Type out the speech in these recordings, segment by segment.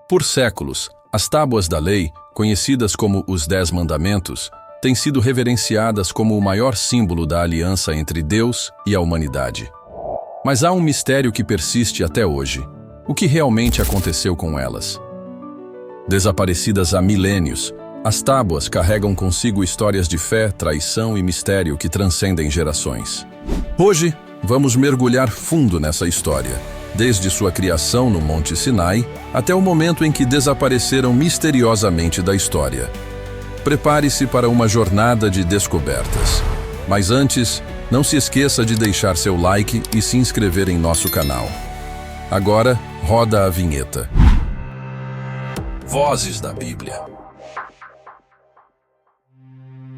Por séculos, as tábuas da lei, conhecidas como os 10 Mandamentos, têm sido reverenciadas como o maior símbolo da aliança entre Deus e a humanidade. Mas há um mistério que persiste até hoje. O que realmente aconteceu com elas? Desaparecidas há milênios, as tábuas carregam consigo histórias de fé, traição e mistério que transcendem gerações. Hoje, vamos mergulhar fundo nessa história, desde sua criação no Monte Sinai até o momento em que desapareceram misteriosamente da história. Prepare-se para uma jornada de descobertas. Mas antes, não se esqueça de deixar seu like e se inscrever em nosso canal. Agora, roda a vinheta. Vozes da Bíblia.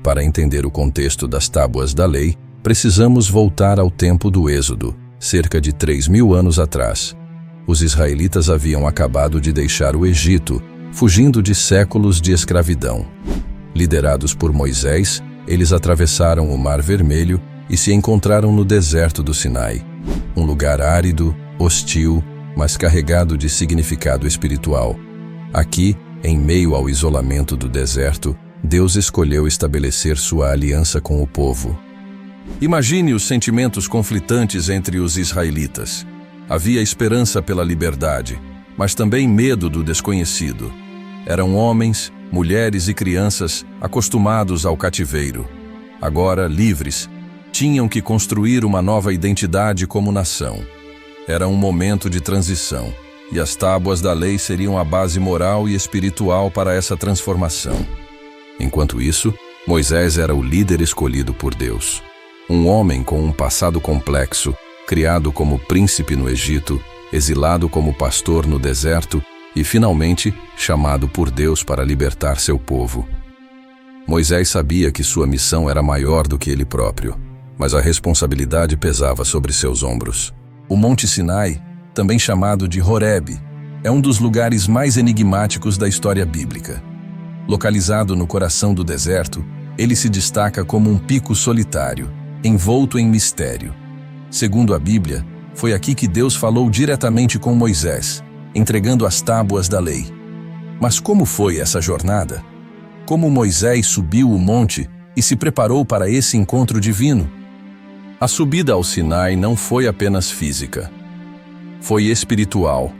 Para entender o contexto das tábuas da lei, precisamos voltar ao tempo do Êxodo, cerca de 3.000 anos atrás. Os israelitas haviam acabado de deixar o Egito, fugindo de séculos de escravidão. Liderados por Moisés, eles atravessaram o Mar Vermelho e se encontraram no deserto do Sinai, um lugar árido, hostil, mas carregado de significado espiritual. Aqui, em meio ao isolamento do deserto, Deus escolheu estabelecer sua aliança com o povo. Imagine os sentimentos conflitantes entre os israelitas. Havia esperança pela liberdade, mas também medo do desconhecido. Eram homens, mulheres e crianças acostumados ao cativeiro. Agora, livres, tinham que construir uma nova identidade como nação. Era um momento de transição, e as tábuas da lei seriam a base moral e espiritual para essa transformação. Enquanto isso, Moisés era o líder escolhido por Deus. Um homem com um passado complexo, criado como príncipe no Egito, exilado como pastor no deserto e, finalmente, chamado por Deus para libertar seu povo. Moisés sabia que sua missão era maior do que ele próprio, mas a responsabilidade pesava sobre seus ombros. O Monte Sinai, também chamado de Horebe, é um dos lugares mais enigmáticos da história bíblica. Localizado no coração do deserto, ele se destaca como um pico solitário, envolto em mistério. Segundo a Bíblia, foi aqui que Deus falou diretamente com Moisés, entregando as tábuas da lei. Mas como foi essa jornada? Como Moisés subiu o monte e se preparou para esse encontro divino? A subida ao Sinai não foi apenas física. Foi espiritual.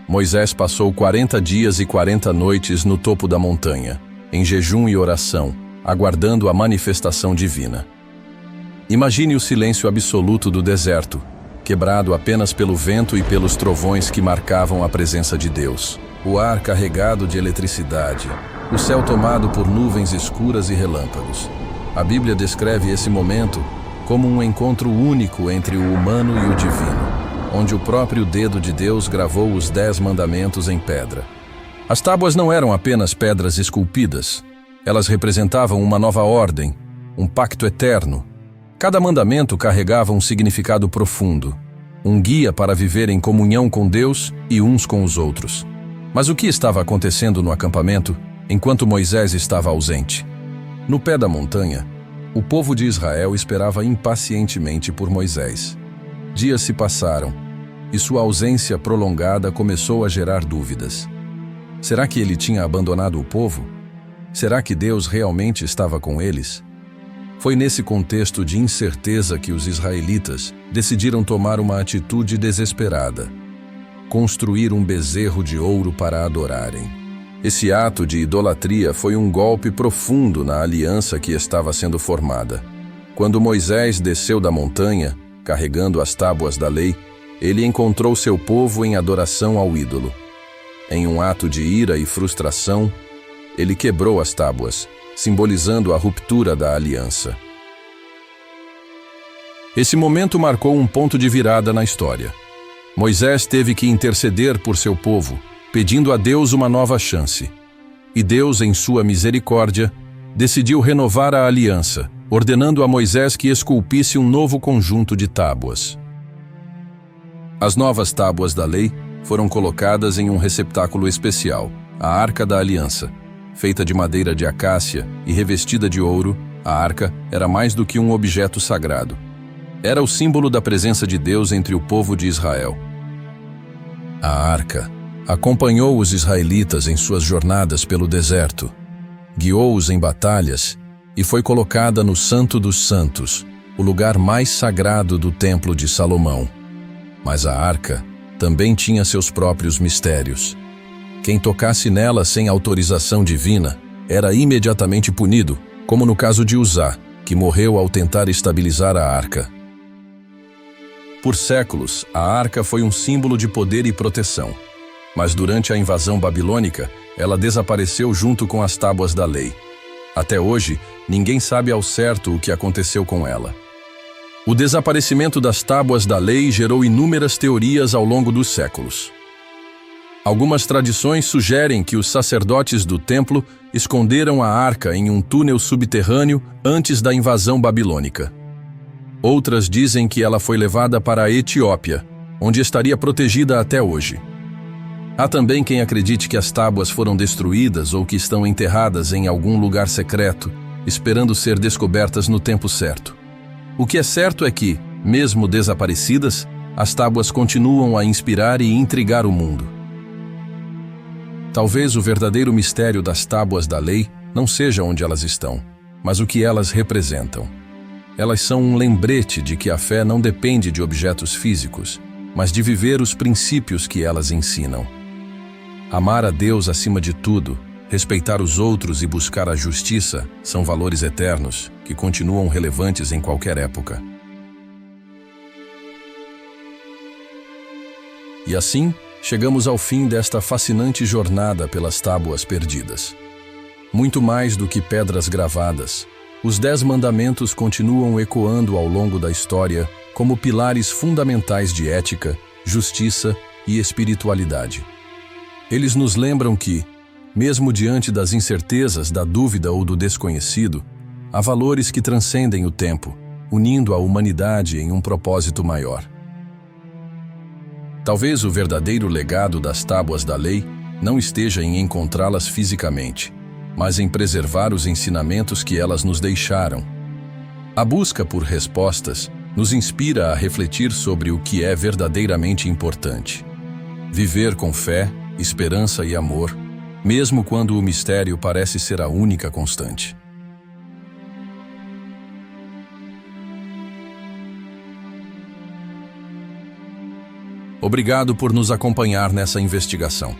Moisés passou 40 dias e 40 noites no topo da montanha, em jejum e oração, aguardando a manifestação divina. Imagine o silêncio absoluto do deserto, quebrado apenas pelo vento e pelos trovões que marcavam a presença de Deus. O ar carregado de eletricidade, o céu tomado por nuvens escuras e relâmpagos. A Bíblia descreve esse momento como um encontro único entre o humano e o divino, onde o próprio dedo de Deus gravou os 10 mandamentos em pedra. As tábuas não eram apenas pedras esculpidas, elas representavam uma nova ordem, um pacto eterno. Cada mandamento carregava um significado profundo, um guia para viver em comunhão com Deus e uns com os outros. Mas o que estava acontecendo no acampamento enquanto Moisés estava ausente? No pé da montanha, o povo de Israel esperava impacientemente por Moisés. Dias se passaram, e sua ausência prolongada começou a gerar dúvidas. Será que ele tinha abandonado o povo? Será que Deus realmente estava com eles? Foi nesse contexto de incerteza que os israelitas decidiram tomar uma atitude desesperada: construir um bezerro de ouro para adorarem. Esse ato de idolatria foi um golpe profundo na aliança que estava sendo formada. Quando Moisés desceu da montanha, carregando as tábuas da lei, ele encontrou seu povo em adoração ao ídolo. Em um ato de ira e frustração, ele quebrou as tábuas, simbolizando a ruptura da aliança. Esse momento marcou um ponto de virada na história. Moisés teve que interceder por seu povo, pedindo a Deus uma nova chance. E Deus, em sua misericórdia, decidiu renovar a aliança, ordenando a Moisés que esculpisse um novo conjunto de tábuas. As novas tábuas da lei foram colocadas em um receptáculo especial, a Arca da Aliança. Feita de madeira de acácia e revestida de ouro, a arca era mais do que um objeto sagrado. Era o símbolo da presença de Deus entre o povo de Israel. A arca, Acompanhou os israelitas em suas jornadas pelo deserto, guiou-os em batalhas e foi colocada no Santo dos Santos, o lugar mais sagrado do Templo de Salomão. Mas a arca também tinha seus próprios mistérios. Quem tocasse nela sem autorização divina era imediatamente punido, como no caso de Uzá, que morreu ao tentar estabilizar a arca. Por séculos, a arca foi um símbolo de poder e proteção. Mas durante a invasão babilônica, ela desapareceu junto com as tábuas da lei. Até hoje, ninguém sabe ao certo o que aconteceu com ela. O desaparecimento das tábuas da lei gerou inúmeras teorias ao longo dos séculos. Algumas tradições sugerem que os sacerdotes do templo esconderam a arca em um túnel subterrâneo antes da invasão babilônica. Outras dizem que ela foi levada para a Etiópia, onde estaria protegida até hoje. Há também quem acredite que as tábuas foram destruídas ou que estão enterradas em algum lugar secreto, esperando ser descobertas no tempo certo. O que é certo é que, mesmo desaparecidas, as tábuas continuam a inspirar e intrigar o mundo. Talvez o verdadeiro mistério das tábuas da lei não seja onde elas estão, mas o que elas representam. Elas são um lembrete de que a fé não depende de objetos físicos, mas de viver os princípios que elas ensinam. Amar a Deus acima de tudo, respeitar os outros e buscar a justiça são valores eternos que continuam relevantes em qualquer época. E assim, chegamos ao fim desta fascinante jornada pelas tábuas perdidas. Muito mais do que pedras gravadas, os 10 mandamentos continuam ecoando ao longo da história como pilares fundamentais de ética, justiça e espiritualidade. Eles nos lembram que, mesmo diante das incertezas, da dúvida ou do desconhecido, há valores que transcendem o tempo, unindo a humanidade em um propósito maior. Talvez o verdadeiro legado das tábuas da lei não esteja em encontrá-las fisicamente, mas em preservar os ensinamentos que elas nos deixaram. A busca por respostas nos inspira a refletir sobre o que é verdadeiramente importante. Viver com fé, esperança e amor, mesmo quando o mistério parece ser a única constante. Obrigado por nos acompanhar nessa investigação.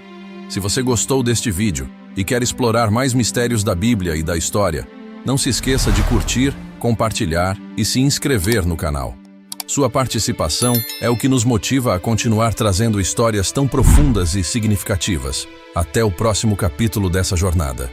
Se você gostou deste vídeo e quer explorar mais mistérios da Bíblia e da história, não se esqueça de curtir, compartilhar e se inscrever no canal. Sua participação é o que nos motiva a continuar trazendo histórias tão profundas e significativas. Até o próximo capítulo dessa jornada.